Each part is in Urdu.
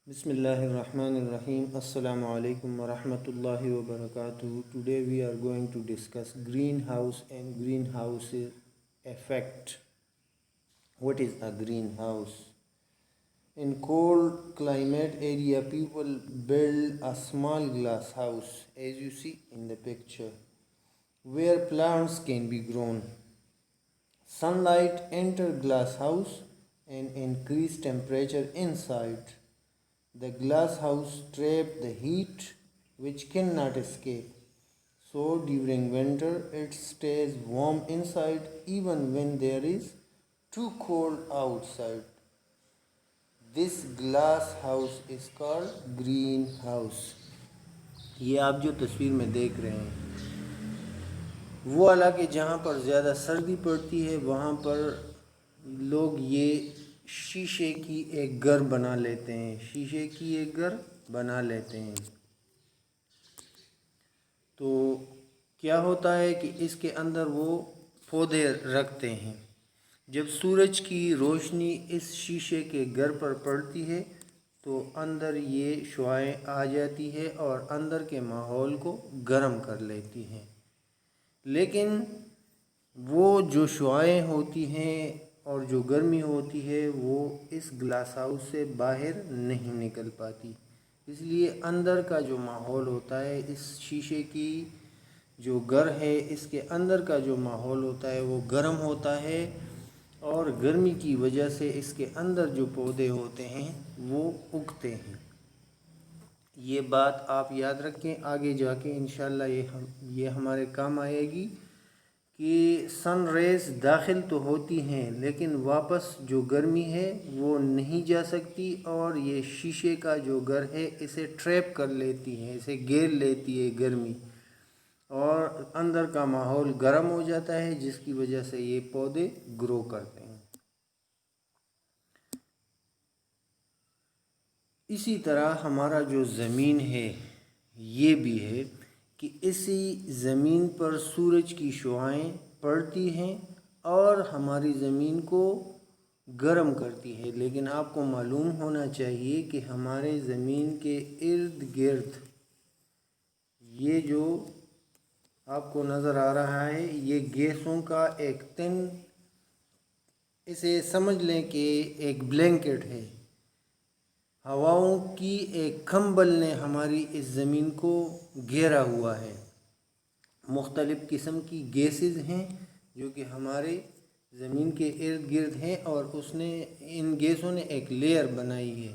Bismillahirrahmanirrahim. Assalamu alaikum wa rahmatullahi wa barakatuh. Today we are going to discuss greenhouse and greenhouse effect. What is a greenhouse? In cold climate area, people build a small glass house, as you see in the picture, where plants can be grown. Sunlight enter glass house and increase temperature inside. The glass house traps the heat which cannot escape. So during winter it stays warm inside even when there is too cold outside. This glass house is called green house. یہ آپ جو تصویر میں دیکھ رہے ہیں وہ علاقے جہاں پر زیادہ سردی پڑتی ہے وہاں پر لوگ یہ شیشے کی ایک گھر بنا لیتے ہیں تو کیا ہوتا ہے کہ اس کے اندر وہ پودے رکھتے ہیں. جب سورج کی روشنی اس شیشے کے گھر پر پڑتی ہے تو اندر یہ شعاعیں آ جاتی ہے اور اندر کے ماحول کو گرم کر لیتی ہیں. لیکن وہ جو شعاعیں ہوتی ہیں اور جو گرمی ہوتی ہے وہ اس گلاس ہاؤس سے باہر نہیں نکل پاتی. اس لیے اندر کا جو ماحول ہوتا ہے اس شیشے کی جو گھر ہے اس کے اندر کا جو ماحول ہوتا ہے وہ گرم ہوتا ہے اور گرمی کی وجہ سے اس کے اندر جو پودے ہوتے ہیں وہ اگتے ہیں. یہ بات آپ یاد رکھیں آگے جا کے انشاءاللہ یہ ہمارے کام آئے گی کہ سن ریز داخل تو ہوتی ہیں لیکن واپس جو گرمی ہے وہ نہیں جا سکتی اور یہ شیشے کا جو گھر ہے اسے ٹریپ کر لیتی ہے, اسے گھیر لیتی ہے گرمی اور اندر کا ماحول گرم ہو جاتا ہے جس کی وجہ سے یہ پودے گرو کرتے ہیں. اسی طرح ہمارا جو زمین ہے یہ بھی ہے کہ اسی زمین پر سورج کی شعاعیں پڑتی ہیں اور ہماری زمین کو گرم کرتی ہے. لیکن آپ کو معلوم ہونا چاہیے کہ ہمارے زمین کے ارد گرد یہ جو آپ کو نظر آ رہا ہے یہ گیسوں کا ایک تن, اسے سمجھ لیں کہ ایک بلینکٹ ہے. ہواؤں کی ایک کمبل نے ہماری اس زمین کو گھیرا ہوا ہے. مختلف قسم کی گیسز ہیں جو کہ ہمارے زمین کے ارد گرد ہیں اور ان گیسوں نے ایک لیئر بنائی ہے.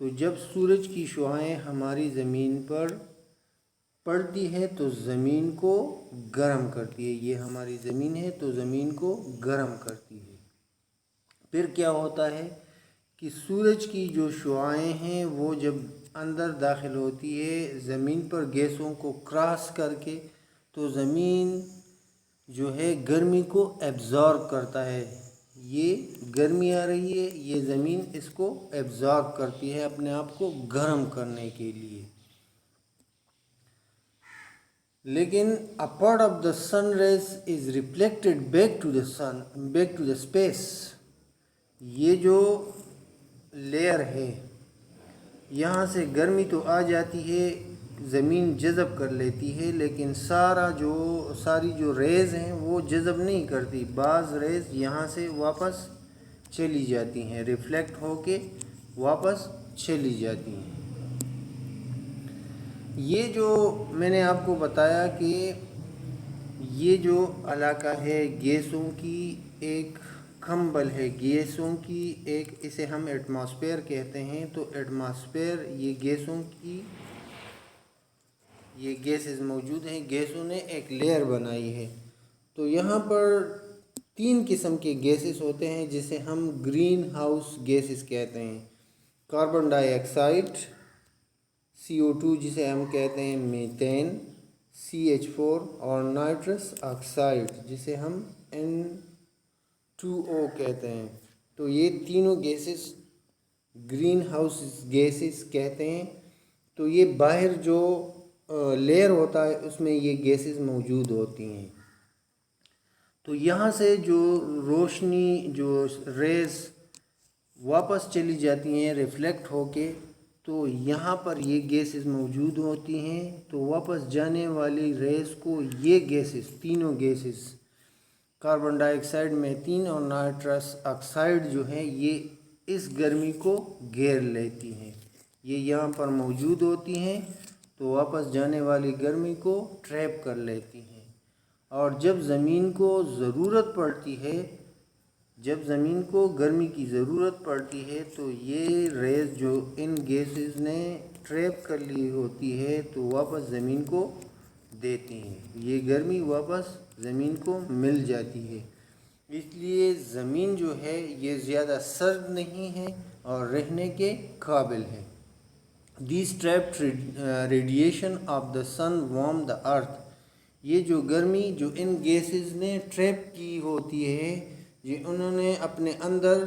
تو جب سورج کی شعاعیں ہماری زمین پر پڑتی ہے تو زمین کو گرم کرتی ہے. یہ ہماری زمین ہے تو زمین کو گرم کرتی ہے. پھر کیا ہوتا ہے کہ سورج کی جو شعاعیں ہیں وہ جب اندر داخل ہوتی ہے زمین پر گیسوں کو کراس کر کے تو زمین جو ہے گرمی کو ایبزارب کرتا ہے. یہ گرمی آ رہی ہے یہ زمین اس کو ایبزارب کرتی ہے اپنے آپ کو گرم کرنے کے لیے. لیکن a part of the sun rays is reflected back to the space. یہ جو لیئر ہے یہاں سے گرمی تو آ جاتی ہے زمین جذب کر لیتی ہے لیکن ساری جو ریز ہیں وہ جذب نہیں کرتی. بعض ریز یہاں سے واپس چلی جاتی ہیں, ریفلیکٹ ہو کے واپس چلی جاتی ہیں. یہ جو میں نے آپ کو بتایا کہ یہ جو علاقہ ہے گیسوں کی ایک کمبل ہے, گیسوں کی ایک, اسے ہم ایٹماسفیئر کہتے ہیں. تو ایٹماسفیئر یہ گیسوں کی یہ گیسز موجود ہیں, گیسوں نے ایک لیئر بنائی ہے. تو یہاں پر 3 قسم کے گیسز ہوتے ہیں جسے ہم گرین ہاؤس گیسز کہتے ہیں. کاربن ڈائی آکسائڈ, CO2 جسے ہم کہتے ہیں میتین, CH4 اور نائٹرس آکسائڈ جسے ہم N2O کہتے ہیں. تو یہ تینوں گیسز گرین ہاؤس گیسز کہتے ہیں. تو یہ باہر جو لیئر ہوتا ہے اس میں یہ گیسز موجود ہوتی ہیں. تو یہاں سے جو روشنی جو ریز واپس چلی جاتی ہیں ریفلیکٹ ہو کے تو یہاں پر یہ گیسز موجود ہوتی ہیں، تو واپس جانے والی ریز کو یہ گیسز، تینوں گیسز، کاربن ڈائی آکسائڈ، میتین اور نائٹرس آکسائڈ جو ہیں، یہ اس گرمی کو گھیر لیتی ہیں، یہ یہاں پر موجود ہوتی ہیں، تو واپس جانے والی گرمی کو ٹریپ کر لیتی ہیں، اور جب زمین کو ضرورت پڑتی ہے، جب زمین کو گرمی کی ضرورت پڑتی ہے، تو یہ ریز جو ان گیسز نے ٹریپ کر لی ہوتی ہے تو واپس زمین کو دیتی ہیں، یہ گرمی واپس زمین کو مل جاتی ہے، اس لیے زمین جو ہے یہ زیادہ سرد نہیں ہے اور رہنے کے قابل ہے۔ These trapped radiation of the sun warm the earth، یہ جو گرمی جو ان گیسز نے ٹریپ کی ہوتی ہے، یہ انہوں نے اپنے اندر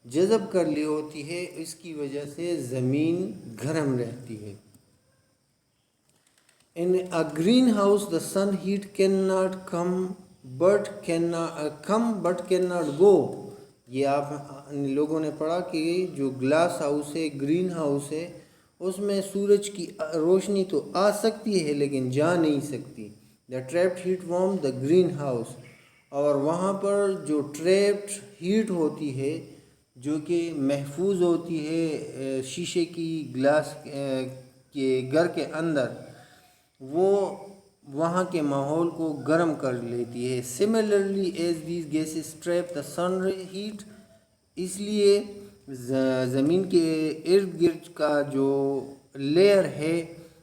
جذب کر لی ہوتی ہے، اس کی وجہ سے زمین گرم رہتی ہے۔ In a greenhouse the sun heat cannot come but cannot go، یہ آپ لوگوں نے پڑھا کہ جو گلاس ہاؤس ہے، گرین ہاؤس ہے، اس میں سورج کی روشنی تو آ سکتی ہے لیکن جا نہیں سکتی۔ The trapped heat warm the greenhouse، اور وہاں پر جو ٹریپڈ ہیٹ ہوتی ہے جو کہ محفوظ ہوتی ہے شیشے کی گلاس کے گھر کے اندر، وہ وہاں کے ماحول کو گرم کر لیتی ہے۔ Similarly as these gases trap the sun heat، اس لیے زمین کے ارد گرد کا جو لیئر ہے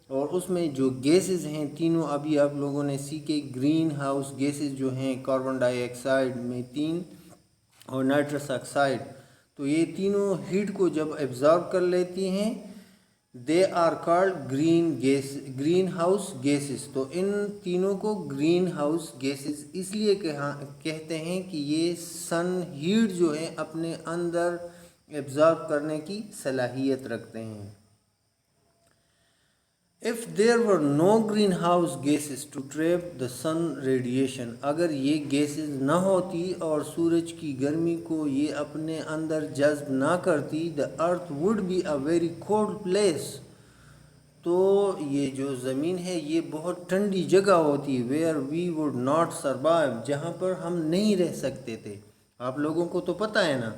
اور اس میں جو گیسز ہیں تینوں، ابھی آپ لوگوں نے سیکھے، گرین ہاؤس گیسز جو ہیں کاربن ڈائی آکسائڈ، میتین اور نائٹرس آکسائڈ، تو یہ تینوں ہیٹ کو جب ایبزارب کر لیتی ہیں، they are called greenhouse gases, تو ان تینوں کو گرین ہاؤس گیسز اس لیے کہتے ہیں کہ یہ سن ہیٹ جو ہے اپنے اندر ایبزارب کرنے کی صلاحیت رکھتے ہیں۔ If there were no greenhouse gases to trap the sun radiation، اگر یہ گیسز نہ ہوتی اور سورج کی گرمی کو یہ اپنے اندر جذب نہ کرتی، the earth would be a very cold place، تو یہ جو زمین ہے یہ بہت ٹھنڈی جگہ ہوتی، where we would not survive، جہاں پر ہم نہیں رہ سکتے تھے۔ آپ لوگوں کو تو پتہ ہے نا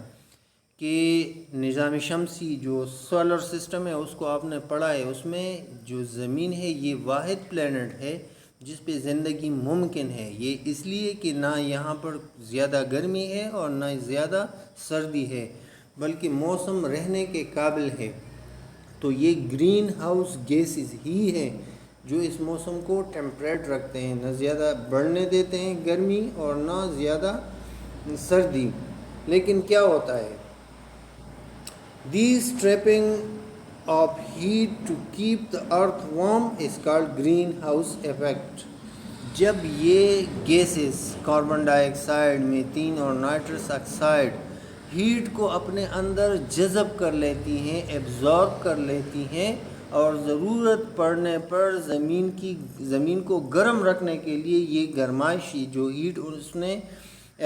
کہ نظام شمسی جو سولر سسٹم ہے اس کو آپ نے پڑھا ہے، اس میں جو زمین ہے یہ واحد پلینٹ ہے جس پہ زندگی ممکن ہے، یہ اس لیے کہ نہ یہاں پر زیادہ گرمی ہے اور نہ زیادہ سردی ہے، بلکہ موسم رہنے کے قابل ہے، تو یہ گرین ہاؤس گیسز ہی ہے جو اس موسم کو ٹیمپریٹ رکھتے ہیں، نہ زیادہ بڑھنے دیتے ہیں گرمی اور نہ زیادہ سردی۔ لیکن کیا ہوتا ہے، These trapping of heat to keep the earth warm is called greenhouse effect۔ جب یہ گیسز کاربن ڈائی آکسائڈ، میتین اور نائٹرس آکسائڈ ہیٹ کو اپنے اندر جذب کر لیتی ہیں، ایبزارب کر لیتی ہیں، اور ضرورت پڑنے پر زمین کو گرم رکھنے کے لیے یہ گرمائشی جو ہیٹ اس نے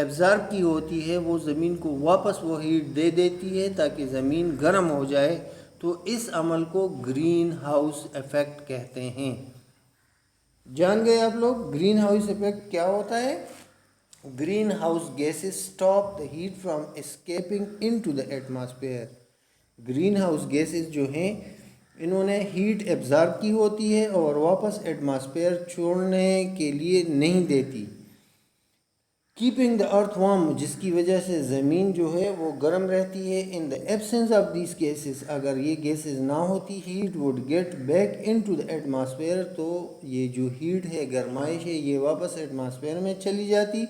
ایبزارب کی ہوتی ہے وہ زمین کو واپس وہ ہیٹ دے دیتی ہے تاکہ زمین گرم ہو جائے، تو اس عمل کو گرین ہاؤس ایفیکٹ کہتے ہیں۔ جان گئے آپ لوگ گرین ہاؤس ایفیکٹ کیا ہوتا ہے؟ Greenhouse gases stop the heat from escaping into the atmosphere. Greenhouse gases جو ہیں انہوں نے ہیٹ ایبزارب کی ہوتی ہے اور واپس ایٹماسفیئر چھوڑنے کے لیے نہیں دیتی۔ کیپنگ دا ارتھ وارم، جس کی وجہ سے زمین جو ہے وہ گرم رہتی ہے۔ In the absence of these gases, اگر یہ گیسز نہ ہوتی، heat would get back into the atmosphere, تو یہ جو ہیٹ ہے، گرمائش ہے، یہ واپس ایٹماسفیئر میں چلی جاتی،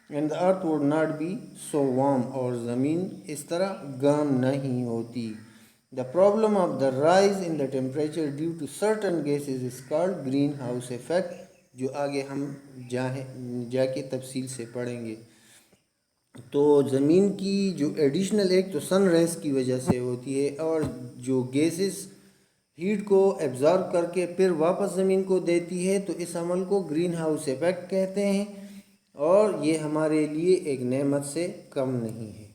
and the earth would not be so warm, اور زمین اس طرح گرم نہیں ہوتی۔ The problem of the rise in the temperature due to certain gases is called greenhouse effect, جو آگے ہم جا کے تفصیل سے پڑھیں گے۔ تو زمین کی جو ایڈیشنل ایک تو سن ریز کی وجہ سے ہوتی ہے، اور جو گیسز ہیٹ کو ایبزارب کر کے پھر واپس زمین کو دیتی ہے، تو اس عمل کو گرین ہاؤس ایفیکٹ کہتے ہیں، اور یہ ہمارے لیے ایک نعمت سے کم نہیں ہے۔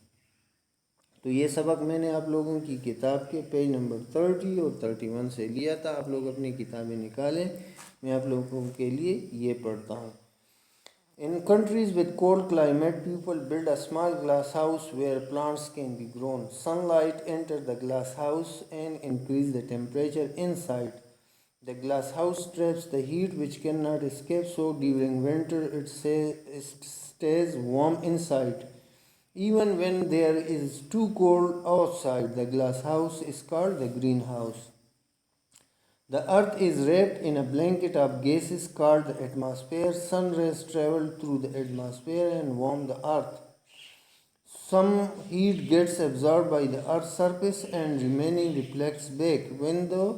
تو تو یہ سبق میں نے آپ لوگوں کی کتاب کے پیج نمبر 30 اور 31 سے لیا تھا. آپ لوگ اپنی کتابیں نکالیں. میں آپ لوگوں کے لیے یہ پڑھتا ہوں. In countries with cold climate, people build a small glass house where plants can be grown. Sunlight enters the glass house and increases the temperature inside. The glass house traps the heat which cannot escape, so during winter it stays warm inside. Even when there is too cold outside, the glass house is called the greenhouse. The earth is wrapped in a blanket of gases called the atmosphere. Sun rays travel through the atmosphere and warm the earth. Some heat gets absorbed by the earth's surface and remaining reflects back. When the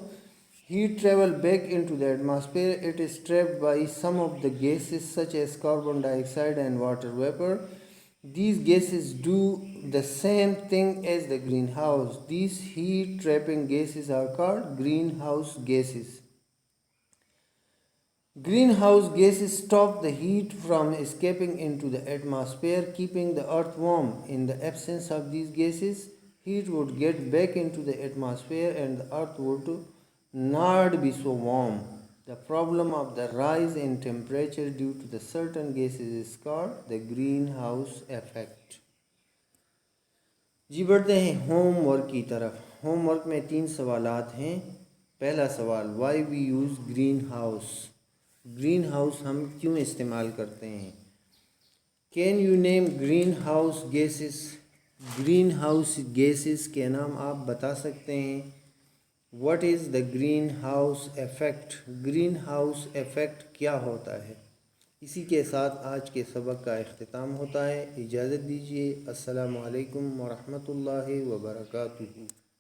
heat travels back into the atmosphere, it is trapped by some of the gases such as carbon dioxide and water vapor. These gases do the same thing as the greenhouse. These heat trapping gases are called greenhouse gases. Greenhouse gases stop the heat from escaping into the atmosphere, keeping the earth warm. In the absence of these gases, heat would get back into the atmosphere and the earth would not be so warm. The problem of the rise in temperature due to the certain gases is called the greenhouse effect. جی بڑھتے ہیں ہوم ورک کی طرف. ہوم ورک میں 3 سوالات ہیں. پہلا سوال, why we use greenhouse. Greenhouse ہم کیوں استعمال کرتے ہیں؟ Can you name greenhouse gases. Greenhouse gases کے نام آپ بتا سکتے ہیں. What is the greenhouse effect. Greenhouse effect کیا ہوتا ہے؟ اسی کے ساتھ آج کے سبق کا اختتام ہوتا ہے. اجازت دیجیے. السلام علیکم ورحمۃ اللہ وبرکاتہ.